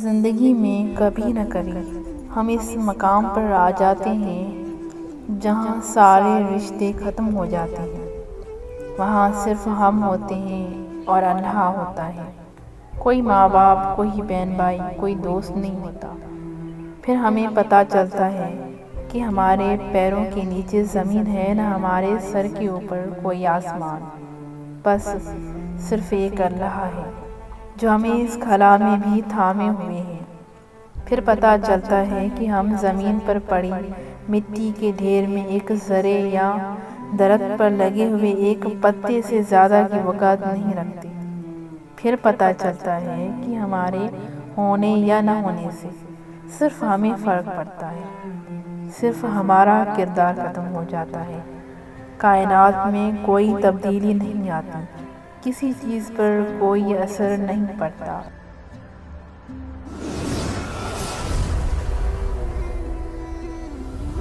زندگی میں کبھی نہ کبھی ہم اس مقام پر آ جاتے ہیں جہاں سارے رشتے ختم ہو جاتے ہیں۔ وہاں صرف ہم ہوتے ہیں اور اللہ ہوتا ہے۔ کوئی ماں باپ، کوئی بہن بھائی، کوئی دوست نہیں ہوتا۔ پھر ہمیں پتہ چلتا ہے کہ ہمارے پیروں کے نیچے زمین ہے، نہ ہمارے سر کے اوپر کوئی آسمان، بس صرف ایک اللہ ہے جو ہمیں اس خلا میں بھی تھامے ہوئے ہے۔ پھر پتہ چلتا ہے کہ ہم زمین پر پڑی مٹی کے ڈھیر میں ایک ذرے یا درخت پر لگے ہوئے ایک پتے سے زیادہ کی وقعت نہیں رکھتے۔ پھر پتہ چلتا ہے کہ ہمارے ہونے یا نہ ہونے سے صرف ہمیں فرق پڑتا ہے، صرف ہمارا کردار ختم ہو جاتا ہے۔ کائنات میں کوئی تبدیلی نہیں آتی، کسی چیز پر کوئی اثر نہیں پڑتا۔